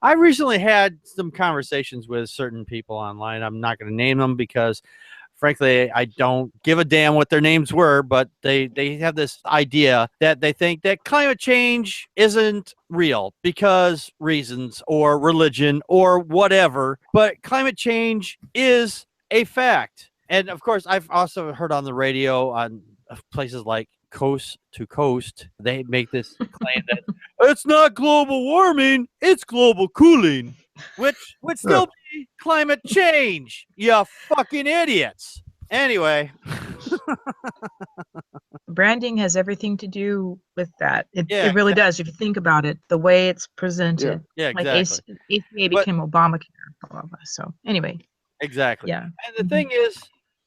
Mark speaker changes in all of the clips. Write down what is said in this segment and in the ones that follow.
Speaker 1: I recently had some conversations with certain people online. I'm not going to name them because, frankly, I don't give a damn what their names were, but they have this idea that they think that climate change isn't real because reasons or religion or whatever, but climate change is a fact. And of course, I've also heard on the radio on places like Coast to Coast, they make this claim that it's not global warming, it's global cooling, which would still be climate change, you fucking idiots. Anyway.
Speaker 2: Branding has everything to do with that. It really
Speaker 1: exactly.
Speaker 2: does. If you think about it, the way it's presented.
Speaker 1: Yeah,
Speaker 2: Like
Speaker 1: exactly.
Speaker 2: ACA became Obamacare. Blah, blah, blah. So anyway.
Speaker 1: Exactly.
Speaker 2: Yeah.
Speaker 1: And the thing is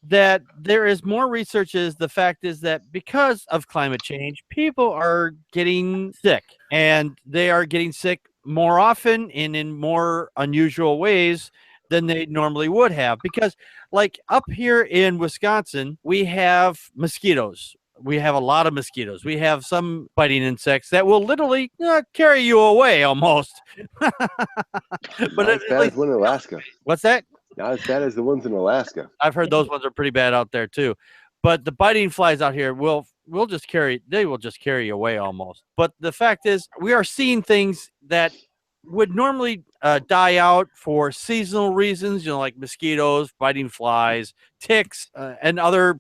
Speaker 1: that there is more research. The fact is that because of climate change, people are getting sick, and they are getting sick more often and in more unusual ways than they normally would have. Because like up here in Wisconsin, we have mosquitoes. We have a lot of mosquitoes. We have some biting insects that will literally carry you away almost.
Speaker 3: But as bad as one in Alaska.
Speaker 1: What's that?
Speaker 3: Not as bad as the ones in Alaska.
Speaker 1: I've heard those ones are pretty bad out there too. But the biting flies out here will just carry you away almost. But the fact is, we are seeing things that would normally die out for seasonal reasons, like mosquitoes, biting flies, ticks, and other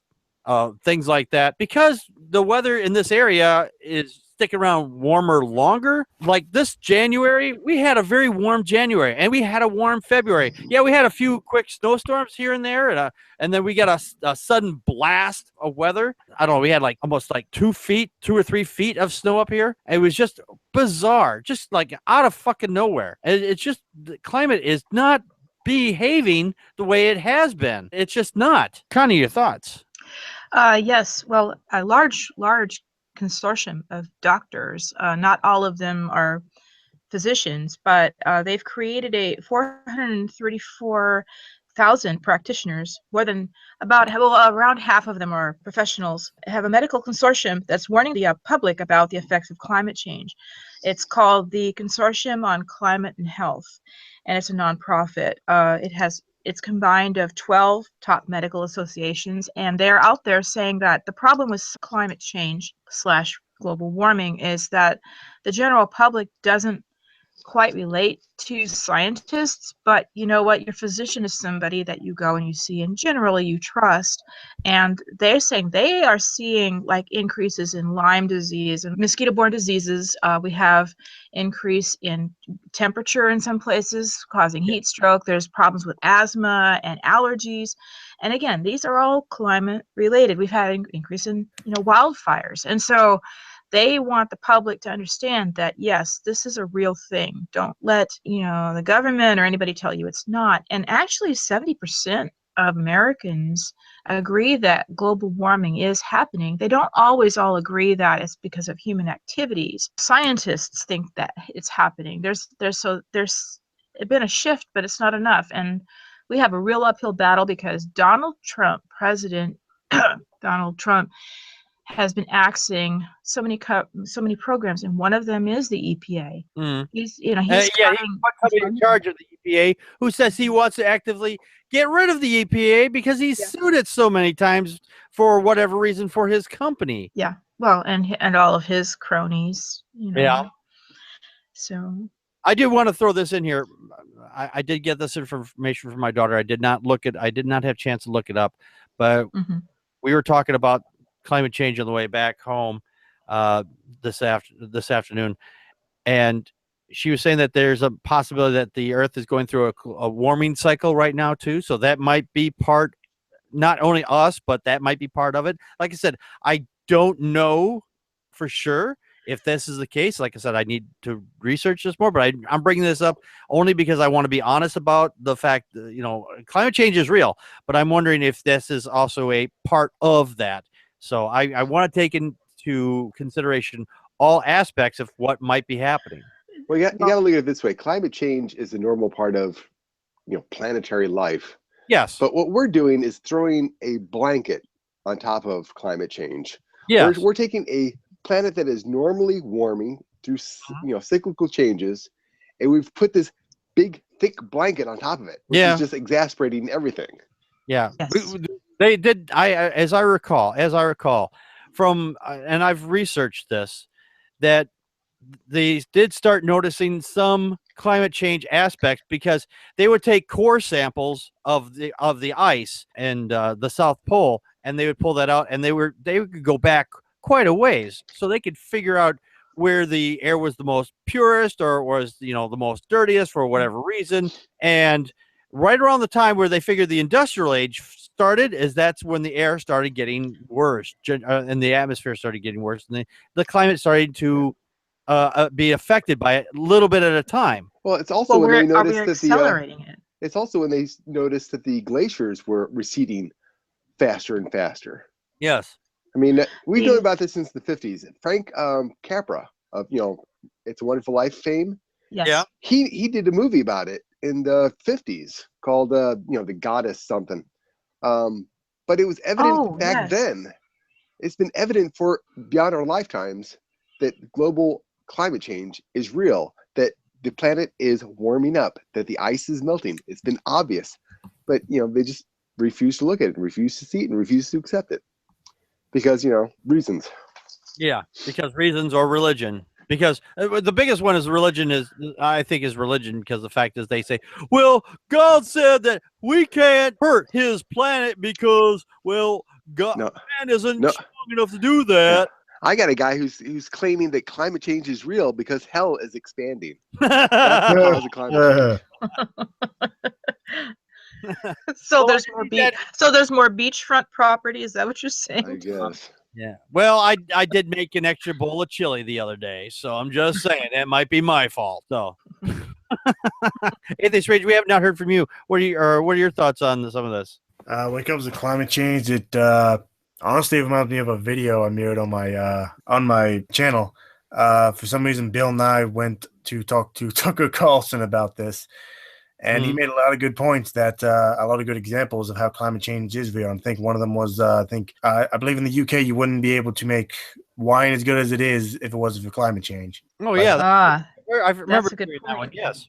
Speaker 1: things like that. Because the weather in this area is sticking around warmer longer. Like this January, we had a very warm January, and we had a warm February. Yeah, we had a few quick snowstorms here and there, and then we got a sudden blast of weather. I don't know, we had like almost like 2 or 3 feet of snow up here. It was just bizarre, just like out of fucking nowhere. It's just, the climate is not behaving the way it has been. It's just not. Connie, your thoughts?
Speaker 2: Yes. Well, a large consortium of doctors, not all of them are physicians, but they've created a 434,000 practitioners, more than around half of them are professionals, have a medical consortium that's warning the public about the effects of climate change. It's called the Consortium on Climate and Health, and it's a nonprofit. It's combined of 12 top medical associations, and they're out there saying that the problem with climate change / global warming is that the general public doesn't quite relate to scientists, but you know what, your physician is somebody that you go and you see and generally you trust, and they're saying they are seeing like increases in Lyme disease and mosquito-borne diseases. We have increase in temperature in some places causing heat stroke. There's problems with asthma and allergies, and again, these are all climate related. We've had an increase in wildfires, and so they want the public to understand that, yes, this is a real thing. Don't let, the government or anybody tell you it's not. And actually 70% of Americans agree that global warming is happening. They don't always all agree that it's because of human activities. Scientists think that it's happening. There's been a shift, but it's not enough. And we have a real uphill battle because President Donald Trump has been axing so many programs, and one of them is the EPA. He's in
Speaker 1: charge of the EPA, who says he wants to actively get rid of the EPA because he's sued it so many times for whatever reason for his company.
Speaker 2: Yeah, well, and all of his cronies.
Speaker 1: Yeah.
Speaker 2: So
Speaker 1: I do want to throw this in here. I did get this information from my daughter. I did not have a chance to look it up, but we were talking about climate change on the way back home this afternoon, and she was saying that there's a possibility that the Earth is going through a warming cycle right now too. So that might be part, not only us, but that might be part of it. Like I said, I don't know for sure if this is the case. Like I said, I need to research this more, but I'm bringing this up only because I want to be honest about the fact that, climate change is real, but I'm wondering if this is also a part of that. So I want to take into consideration all aspects of what might be happening.
Speaker 3: Well, you got to look at it this way. Climate change is a normal part of, planetary life.
Speaker 1: Yes.
Speaker 3: But what we're doing is throwing a blanket on top of climate change.
Speaker 1: Yes.
Speaker 3: We're taking a planet that is normally warming through, cyclical changes, and we've put this big, thick blanket on top of it, which is just exasperating everything.
Speaker 1: Yeah,
Speaker 2: Yes.
Speaker 1: they did. As I recall, from and I've researched this, that they did start noticing some climate change aspects because they would take core samples of the ice and the South Pole, and they would pull that out, and they could go back quite a ways, so they could figure out where the air was the most purest or was the most dirtiest for whatever reason. And right around the time where they figured the industrial age started, that's when the air started getting worse, and the atmosphere started getting worse, and the climate started to be affected by it a little bit at a time.
Speaker 3: Well, it's also when they noticed that
Speaker 2: accelerating it.
Speaker 3: It's also when they noticed that the glaciers were receding faster and faster.
Speaker 1: Yes.
Speaker 3: I mean, we've known about this since the 50s. Frank Capra of It's a Wonderful Life fame.
Speaker 2: Yes.
Speaker 1: Yeah.
Speaker 3: He did a movie about it in the 50s called The Goddess something. But it was evident back then. It's been evident for beyond our lifetimes that global climate change is real, that the planet is warming up, that the ice is melting. It's been obvious, but they just refuse to look at it, refuse to see it, and refuse to accept it because reasons.
Speaker 1: Yeah, because reasons or religion. Because the biggest one is religion. I think is religion, because the fact is they say, well, God said that we can't hurt His planet because, well, man isn't strong enough to do that.
Speaker 3: I got a guy who's claiming that climate change is real because hell is expanding. That's the cause of climate change.
Speaker 2: So there's more beach. So there's more beachfront property. Is that what you're saying?
Speaker 3: I guess.
Speaker 1: Yeah. Well, I did make an extra bowl of chili the other day, so I'm just saying that might be my fault. So, Atheist Rage, we have not heard from you. What are your thoughts on some of this?
Speaker 4: When it comes to climate change, it honestly reminds me of a video I made on my channel. For some reason, Bill Nye went to talk to Tucker Carlson about this. And he made a lot of good points, that a lot of good examples of how climate change is real. I think one of them was, I believe in the UK, you wouldn't be able to make wine as good as it is if it wasn't for climate change.
Speaker 1: Oh, yeah. I remember
Speaker 2: that's a good
Speaker 1: that one. Yes.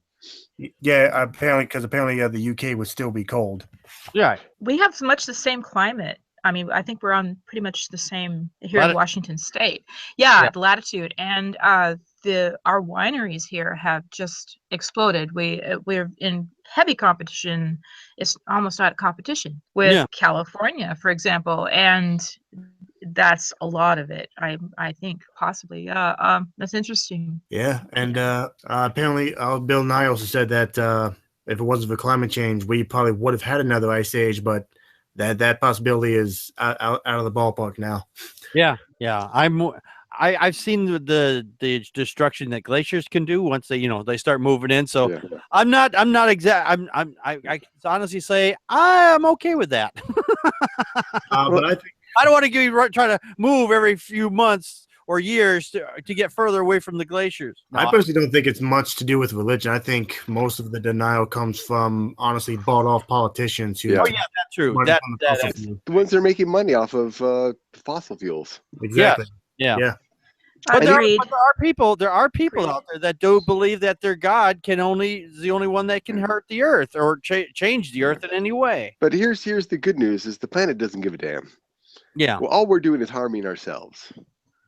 Speaker 4: Yeah, apparently the UK would still be cold.
Speaker 1: Yeah.
Speaker 2: We have much the same climate. I mean, I think we're on pretty much the same here in Washington State. Yeah, the latitude. And our wineries here have just exploded. We're in heavy competition. It's almost not a competition with California, for example, and that's a lot of it. I think possibly. That's interesting.
Speaker 4: Yeah, and apparently Bill Nye also said that if it wasn't for climate change, we probably would have had another ice age, but that possibility is out of the ballpark now. Yeah.
Speaker 1: I've seen the destruction that glaciers can do once they start moving in. So I'm not exact. I can honestly say I'm okay with that.
Speaker 4: But
Speaker 1: I don't want to try to move every few months or years to get further away from the glaciers. No,
Speaker 4: I personally don't think it's much to do with religion. I think most of the denial comes from honestly bought off politicians.
Speaker 1: Oh yeah, that's true. That's
Speaker 3: the ones that are making money off of fossil fuels.
Speaker 4: Exactly.
Speaker 1: Yeah. But there are people out there that do believe that their God is the only one that can hurt the earth or change the earth in any way.
Speaker 3: But here's the good news: is the planet doesn't give a damn.
Speaker 1: Yeah.
Speaker 3: Well, all we're doing is harming ourselves.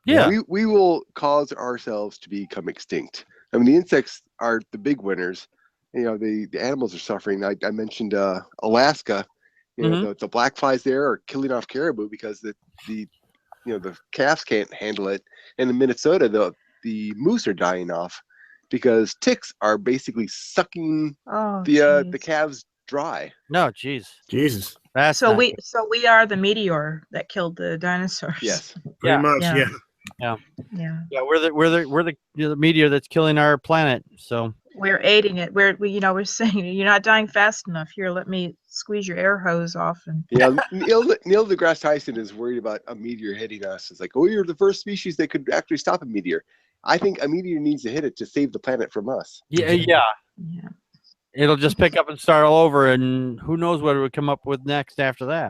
Speaker 1: Yeah.
Speaker 3: We will cause ourselves to become extinct. I mean, the insects are the big winners. The animals are suffering. I mentioned Alaska. The black flies there are killing off caribou because the calves can't handle it. And in Minnesota, the moose are dying off because ticks are basically sucking the calves dry.
Speaker 1: No, Jesus.
Speaker 2: So we are the meteor that killed the dinosaurs.
Speaker 3: Yes.
Speaker 4: Pretty much.
Speaker 1: Yeah. We're the meteor that's killing our planet. So
Speaker 2: we're aiding it. We're saying you're not dying fast enough. Here, let me squeeze your air hose off. And
Speaker 3: Neil deGrasse Tyson is worried about a meteor hitting us. It's like, you're the first species that could actually stop a meteor. I think a meteor needs to hit it to save the planet from us.
Speaker 1: Yeah. It'll just pick up and start all over, and who knows what it would come up with next after that.